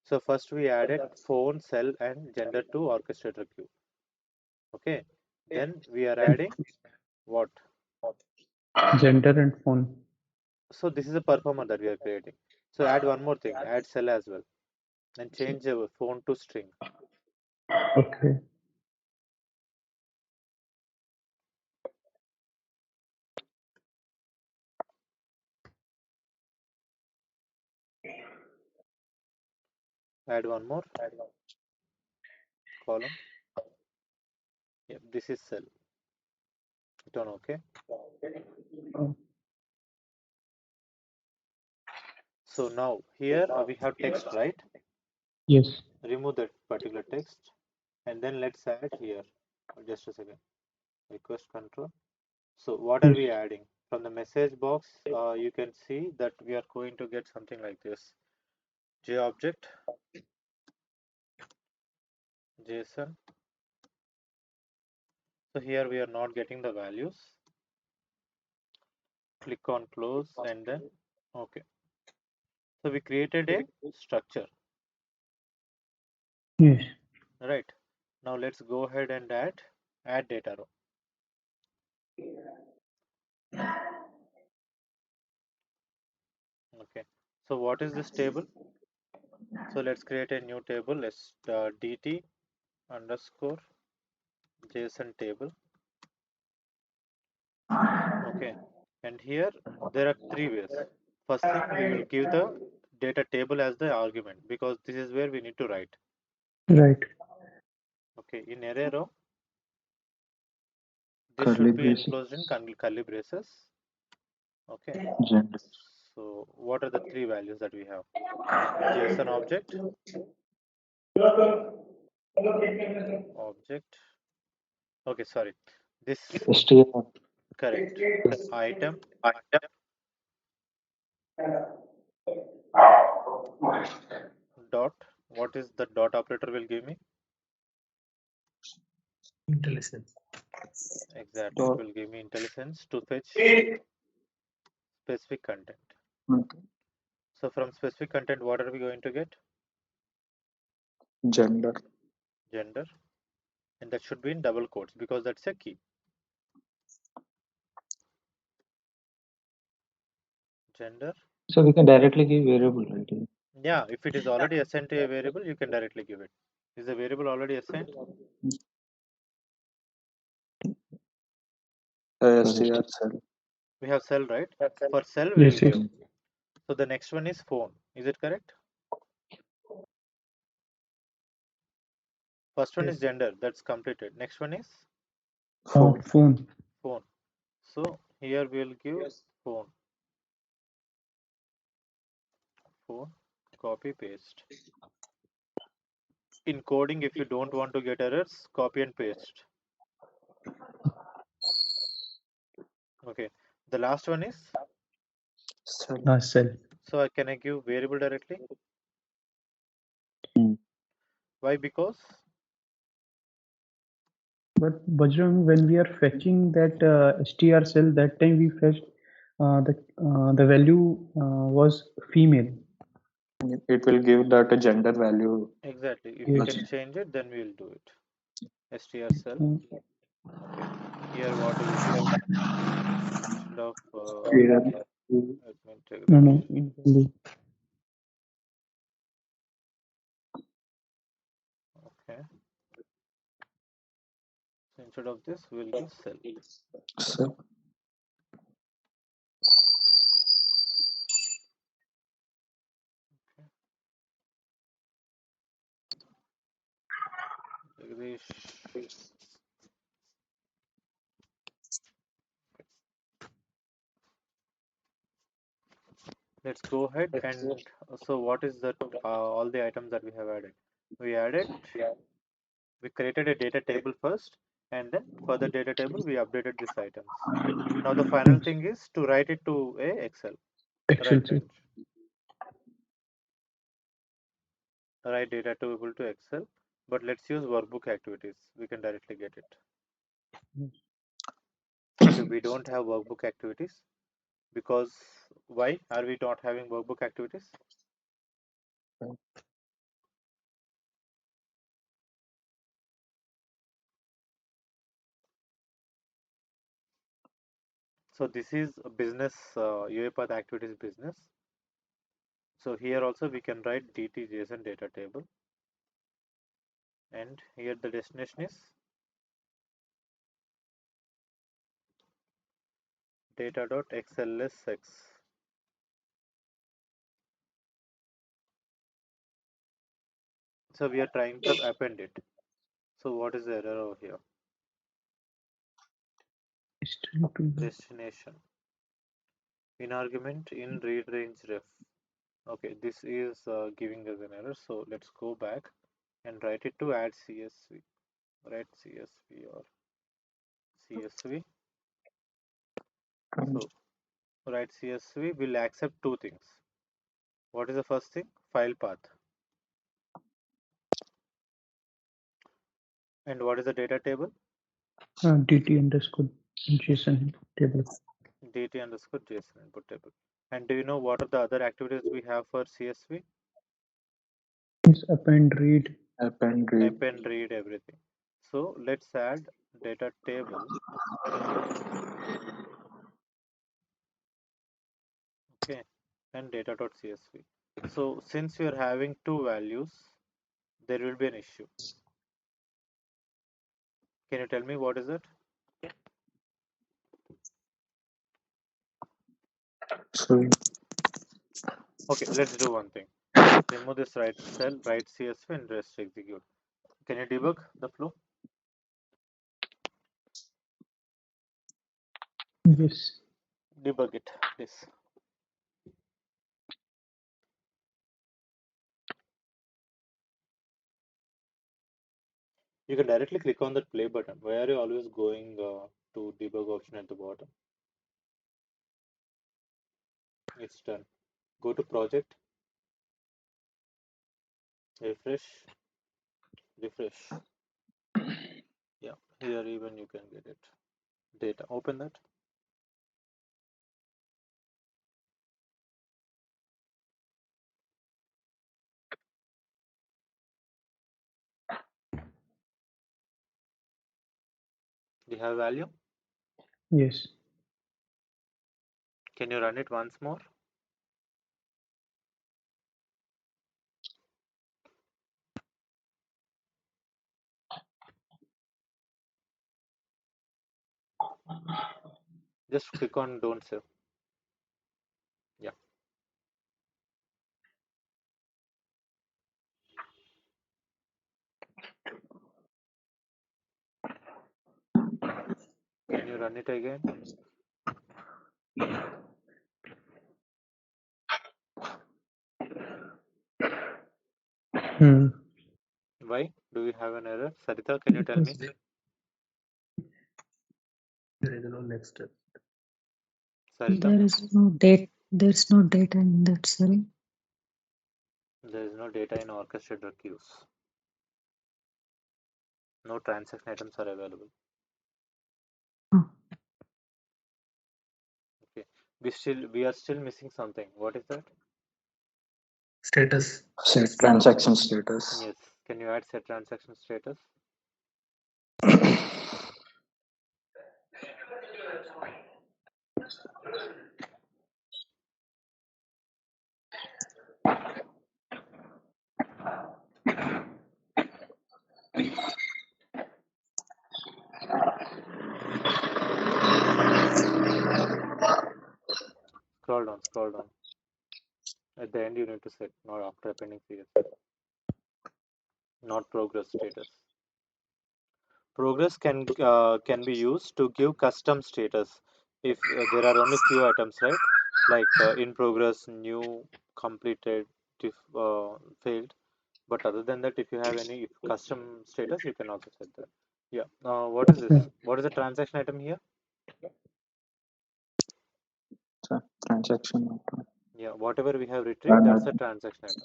Speaker 1: So first we added phone, cell and gender to orchestrator queue. Okay. Then we are adding what?
Speaker 2: Gender and phone.
Speaker 1: So this is a performer that we are creating. So add one more thing, add cell as well. And change our phone to string.
Speaker 2: Okay.
Speaker 1: Add one more column. Yep, this is cell. Hit on OK.
Speaker 2: Oh,
Speaker 1: So now here we have text, right?
Speaker 2: yes.
Speaker 1: Remove that particular text and then let's add here. Just a second. Request control. So what are
Speaker 2: Yes.
Speaker 1: we adding? From the message box, you can see that we are going to get something like this. JObject, JSON. So here we are not getting the values. Click on close and then OK. So we created a structure.
Speaker 2: Yes.
Speaker 1: Right. Now let's go ahead and add data row. Okay, so what is this table? So let's create a new table. Let's dt underscore JSON table. Okay, and here there are three ways. First thing, we will give the data table as the argument because this is where we need to write.
Speaker 2: Right.
Speaker 1: Okay, in array row, this
Speaker 7: Curly
Speaker 1: should be
Speaker 7: braces.
Speaker 1: enclosed in curly braces. Okay,
Speaker 7: Gender.
Speaker 1: so what are the three values that we have? JSON object, okay, sorry, this
Speaker 7: STR.
Speaker 1: correct, item, dot, what is the dot operator will give me?
Speaker 3: IntelliSense.
Speaker 1: Exactly, it will give me IntelliSense to fetch specific content.
Speaker 7: Okay.
Speaker 1: So from specific content, what are we going to get?
Speaker 7: Gender.
Speaker 1: Gender, and that should be in double quotes because that's a key. Gender.
Speaker 7: So we can directly give variable, right?
Speaker 1: Yeah, if it is already assigned to a variable, you can directly give it. Is the variable already assigned?
Speaker 7: STR cell.
Speaker 1: We have cell, right? For cell, we
Speaker 2: Yes,
Speaker 1: will
Speaker 2: yes.
Speaker 1: give. So the next one is phone. Is it correct? First one is
Speaker 3: Yes.
Speaker 1: gender. That's completed. Next one is
Speaker 7: Phone.
Speaker 2: Phone.
Speaker 1: phone. So here we will give phone. Phone. Copy paste. In coding, if you don't want to get errors, copy and paste. Okay. The last one is
Speaker 7: Cell.
Speaker 2: Cell.
Speaker 1: so can I give variable directly?
Speaker 7: Hmm.
Speaker 1: Why? Because
Speaker 2: But Bajrang, when we are fetching that str cell, that time we fetched the value was female.
Speaker 7: It will give that a gender value.
Speaker 1: exactly if we
Speaker 2: Yes.
Speaker 1: can change it, then we will do it. Str cell. Okay. Here what we'll give instead of
Speaker 7: Yeah.
Speaker 1: let me take
Speaker 2: No,
Speaker 1: that.
Speaker 2: no, invalid.
Speaker 1: Okay. So instead of this, we'll give cell.
Speaker 7: Cell.
Speaker 1: Jagdish. Let's go ahead and so what is that all the items that we have added? We created a data table first, and then for the data table we updated these items. Now the final
Speaker 2: Yes.
Speaker 1: thing is to write it to a Excel.
Speaker 2: Excel
Speaker 1: Right,
Speaker 2: sheet.
Speaker 1: write data table to Excel, but let's use workbook activities. We can directly get it. Okay, we don't have workbook activities because why are we not having workbook activities? So this is a business UiPath activities business. So here also we can write DT JSON data table, and here the destination is data.xlsx. So we are trying to append it. So what is the error over here?
Speaker 2: String to
Speaker 1: Destination in argument in read range ref. Okay, this is giving us an error. So let's go back and write it to add CSV. Write CSV or CSV. So write CSV will accept two things. What is the first thing? File path. And what is the data table?
Speaker 2: dt underscore JSON table.
Speaker 1: DT underscore JSON input table. And do you know what are the other activities we have for CSV?
Speaker 2: Is append, read.
Speaker 7: Append, read.
Speaker 1: Append, read, everything. So let's add data table. Okay. and data.csv. So since you are having two values, there will be an issue. Can you tell me what is it?
Speaker 7: So
Speaker 1: Okay, let's do one thing. Remove this right cell, write CSV and rest execute. Can you debug the flow?
Speaker 2: Yes.
Speaker 1: Debug it, please. You can directly click on that play button. Why are you always going to debug option at the bottom? It's done. Go to project, refresh, refresh. Yeah, here even you can get it. Data, open that. Do you have value?
Speaker 2: Yes.
Speaker 1: Can you run it once more? Just click on don't save. Yeah. Can you run it again?
Speaker 2: Hmm.
Speaker 1: Why? Do you have an error? Sarita, can you tell me?
Speaker 3: There is no next step.
Speaker 1: Sarita,
Speaker 4: There's no data in that cell.
Speaker 1: there is no data in orchestrator queues. No transaction items are available.
Speaker 4: Oh.
Speaker 1: Okay. We are still missing something. What is that?
Speaker 3: Status.
Speaker 7: set transaction status.
Speaker 1: Yes. Can you add set transaction status? Scroll down, scroll down. At the end, you need to set, not after appending CSV. Not progress status. Progress can be used to give custom status if there are only few items, right? Like in progress, new, completed, failed. But other than that, if you have any custom status, you can also set that. Yeah. What is this? What is the transaction item here?
Speaker 7: So transaction item.
Speaker 1: Yeah. Whatever we have retrieved, that's a transaction item.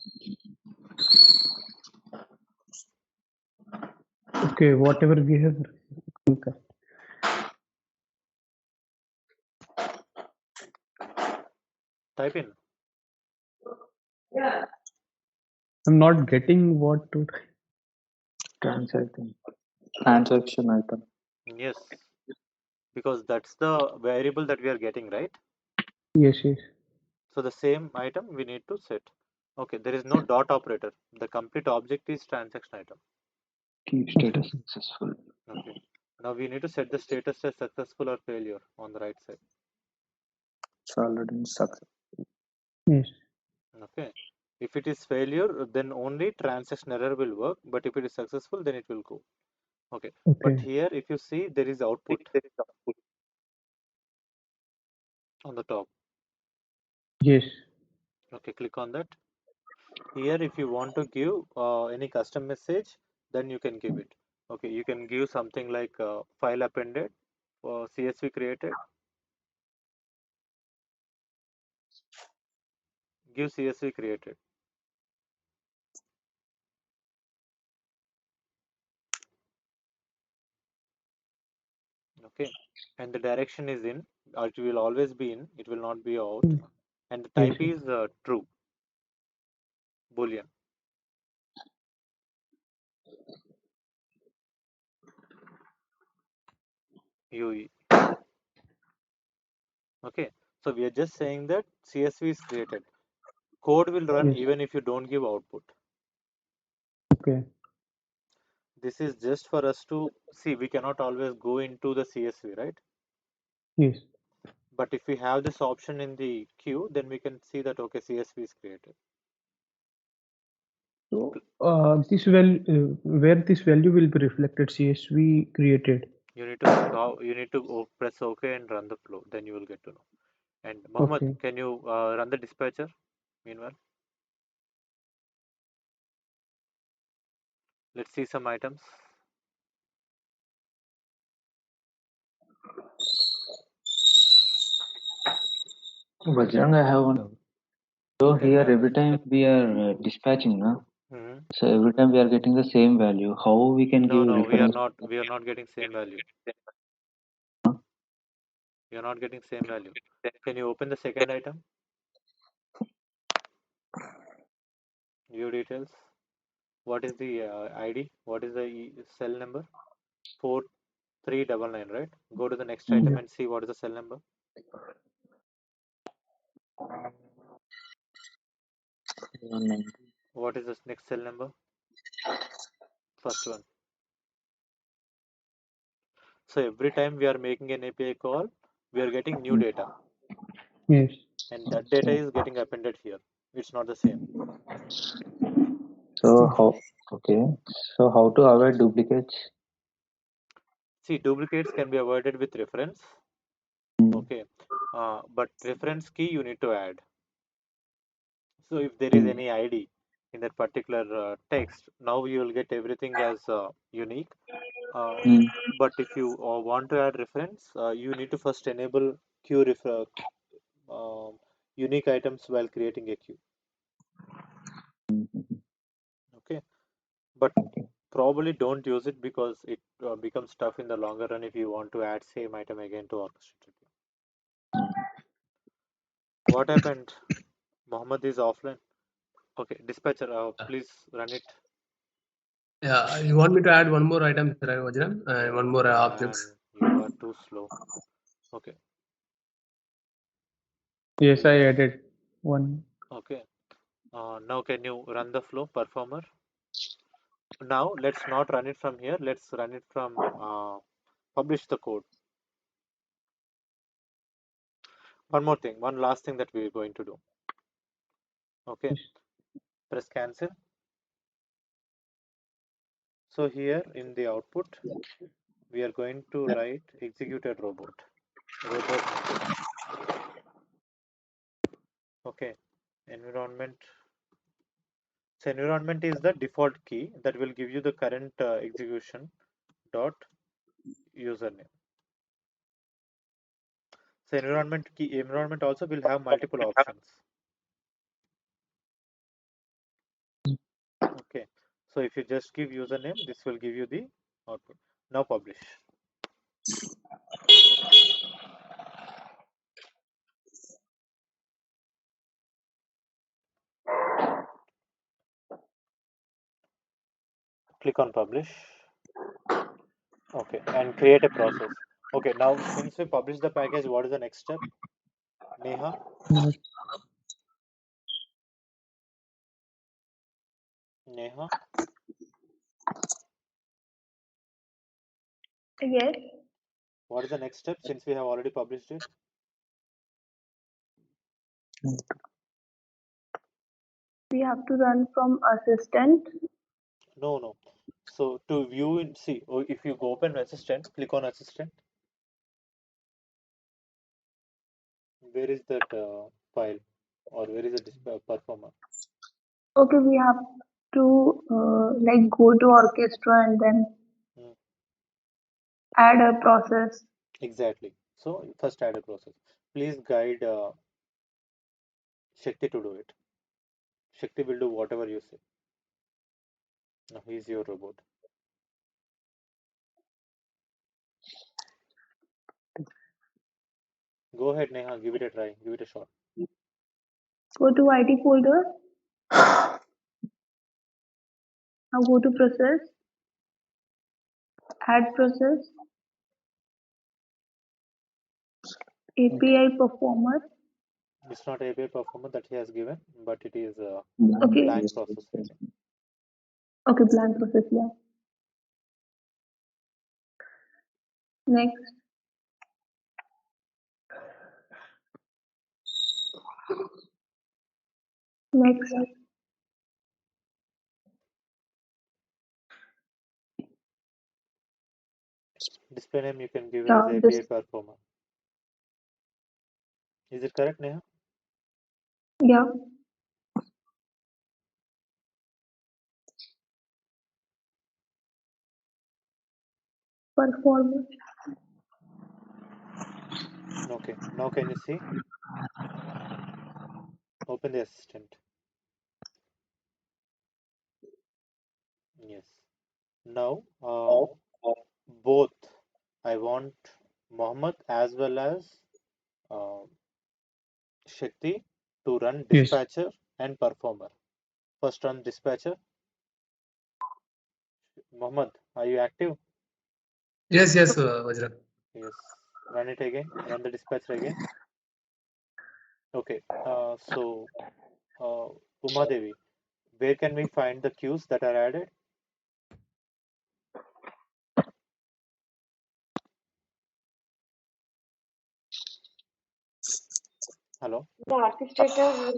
Speaker 2: Okay, whatever we have. Okay.
Speaker 1: Type in.
Speaker 2: I'm not getting what to.
Speaker 7: Transaction. Transaction item.
Speaker 1: Yes. Because that's the variable that we are getting, right?
Speaker 2: Yes, yes.
Speaker 1: So the same item we need to set. Okay, there is no dot operator. The complete object is transaction item.
Speaker 7: Keep status successful.
Speaker 1: Okay. Now we need to set the status as successful or failure on the right side.
Speaker 7: It's already in success.
Speaker 2: Yes.
Speaker 1: Okay. If it is failure, then only transaction error will work. But if it is successful, then it will go. Okay. But
Speaker 2: Okay.
Speaker 1: here, if you see, there is output on the top.
Speaker 2: Yes.
Speaker 1: Okay, click on that. Here, if you want to give any custom message, then you can give it. Okay, you can give something like file appended or CSV created. Give CSV created. Okay, and the direction is in, or it will always be in, it will not be out, and the
Speaker 2: Yes.
Speaker 1: type is true, boolean. UE. Okay, so we are just saying that CSV is created. code will run
Speaker 2: Yes.
Speaker 1: even if you don't give output.
Speaker 2: Okay.
Speaker 1: This is just for us to see. We cannot always go into the CSV, right?
Speaker 2: Yes.
Speaker 1: But if we have this option in the queue, then we can see that, okay, CSV is created.
Speaker 2: So where this value will be reflected, CSV created.
Speaker 1: You need to press OK and run the flow. Then you will get to know. And Mohammed,
Speaker 2: Okay.
Speaker 1: can you run the dispatcher meanwhile? Let's see some items.
Speaker 8: Bajrang, I have one. So
Speaker 1: You can
Speaker 8: here
Speaker 1: have.
Speaker 8: every time we are dispatching, na?
Speaker 1: Mhm.
Speaker 8: So every time we are getting the same value. How we can give
Speaker 1: No, we are
Speaker 8: reference?
Speaker 1: not. We are not getting same value. We are not getting same value. Can you open the second item? View details. What is the ID? What is the cell number? 4399, right? Go to the next item
Speaker 2: Yeah.
Speaker 1: and see what is the cell number. What is this next cell number? First one. So every time we are making an API call, we are getting new data,
Speaker 2: Yes.
Speaker 1: and that data is getting appended here. It's not the same.
Speaker 8: So how? Okay. So how to avoid duplicates?
Speaker 1: See, duplicates can be avoided with reference. Okay, but reference key you need to add. So if there is any ID in that particular text, now you will get everything as unique. But if you want to add reference, you need to first enable queue unique items while creating a queue. Okay, but probably don't use it because it becomes tough in the longer run if you want to add same item again to orchestrator. What happened? Mohammed is offline. Okay, dispatcher, please run it.
Speaker 3: Yeah, you want me to add one more item, right, Vajran? And one more
Speaker 1: Man,
Speaker 3: objects.
Speaker 1: you are too slow. Okay.
Speaker 2: Yes, I added one.
Speaker 1: Okay. Now can you run the flow performer? Now let's not run it from here. Let's run it from publish the code. One more thing, one last thing that we're going to do. Okay.
Speaker 2: Yes.
Speaker 1: Press cancel. So here in the output, we are going to write executed robot name. Okay. Environment. So environment is the default key that will give you the current execution dot username. So environment also will have multiple options. Okay. So if you just give username, this will give you the output. Now publish. Click on publish. Okay, and create a process. Okay, now since we publish the package, what is the next step? Neha? Neha?
Speaker 9: Yes,
Speaker 1: What is the next step since we have already published it?
Speaker 9: we have to run from assistant.
Speaker 1: No, no. So to view and see, if you go open assistant, click on assistant. Where is that file or where is the performer?
Speaker 9: Okay, we have to like go to orchestra and then
Speaker 1: Hmm.
Speaker 9: add a process.
Speaker 1: Exactly. So first add a process. Please guide Shakti to do it. Shakti will do whatever you say. Now he's your robot. Go ahead, Neha. Give it a try. Give it a shot.
Speaker 9: Go to IT folder. Now go to process, add process, API performer.
Speaker 1: It's not API performer that he has given, but it is a
Speaker 9: Okay.
Speaker 1: blank process setting.
Speaker 9: Okay, blank process, yeah. Next. Next.
Speaker 1: Display name you can give
Speaker 9: Yeah,
Speaker 1: as
Speaker 9: this,
Speaker 1: API performer. Is it correct, Neha?
Speaker 9: yeah. Performer.
Speaker 1: Okay. Now can you see? Open the assistant. Yes. Now, both I want Mohammed as well as uh, Shakti to run
Speaker 2: Yes.
Speaker 1: dispatcher and performer. First run dispatcher. Mohammed, are you active?
Speaker 3: Yes, Vajra.
Speaker 1: Yes. Run it again. Run the dispatcher again. Okay. So, Uma Devi, where can we find the queues that are added? Hello?
Speaker 10: The orchestrator,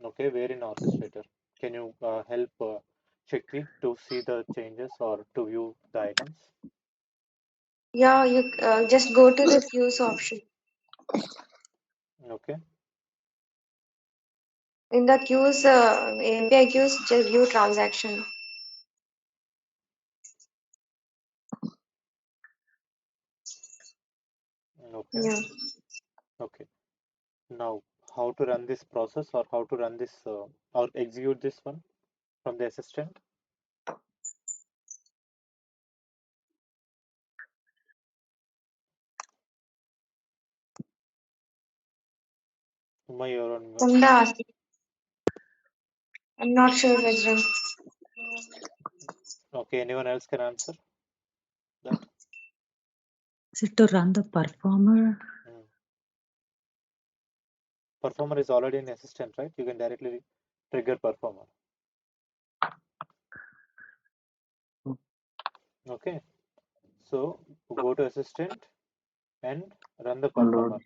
Speaker 1: Okay, where in orchestrator? Can you help Shakti to see the changes or to view the items?
Speaker 10: yeah, you just go to the queues option.
Speaker 1: Okay.
Speaker 10: In the queues, API queues, just view transaction.
Speaker 1: Okay.
Speaker 10: Yeah.
Speaker 1: Okay. Now, how to run this process or how to run this or execute this one from the assistant? Uma, you're on mute.
Speaker 10: From the, I'm not sure, Vajra.
Speaker 1: Okay, anyone else can answer that?
Speaker 4: Is it to run the performer?
Speaker 1: Performer is already an assistant, right? You can directly trigger performer. Okay. So go to assistant and run the performer.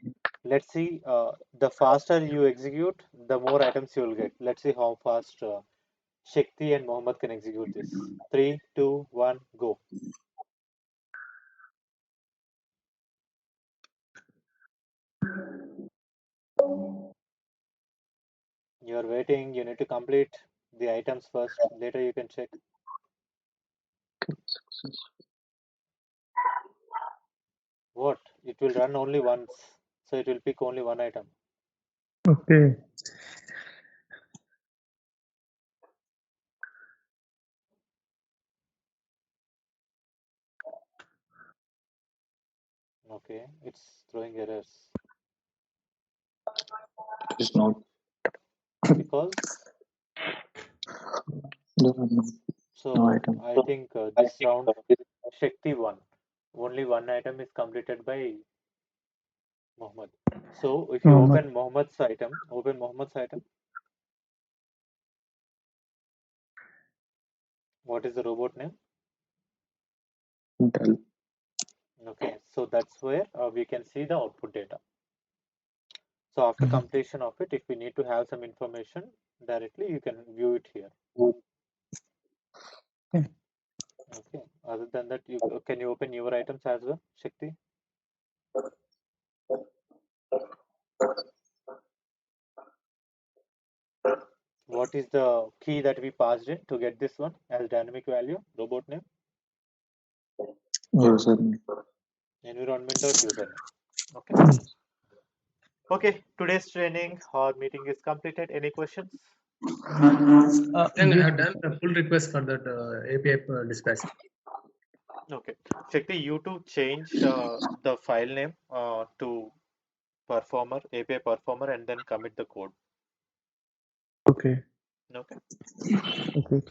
Speaker 1: Let's see, the faster you execute, the more items you will get. Let's see how fast Shakti and Mohammed can execute this. 3, 2, 1, go. You're waiting, you need to complete the items first. Later you can check. What? It will run only once. So it will pick only one item.
Speaker 2: Okay.
Speaker 1: Okay, it's throwing errors.
Speaker 8: It's not.
Speaker 1: Because?
Speaker 8: There are no
Speaker 1: So
Speaker 8: item.
Speaker 1: I think this round Shakti won. Only one item is completed by Mohammed. So if you
Speaker 2: Muhammad.
Speaker 1: open Mohammed's item, what is the robot name?
Speaker 8: Dell.
Speaker 1: Okay, so that's where we can see the output data. So after completion of it, if we need to have some information directly, you can view it here. Okay. Other than that, can you open your items as well, Shakti? What is the key that we passed in to get this one as dynamic value, robot name?
Speaker 8: Username.
Speaker 1: Environment.username. Okay. Okay, today's training or meeting is completed. Any questions?
Speaker 3: Then I
Speaker 2: Yes,
Speaker 3: have done a pull request for that API dispatch.
Speaker 1: Okay. Shakti, you to change the file name to performer, API performer, and then commit the code.
Speaker 2: okay.
Speaker 1: Okay.
Speaker 2: Okay.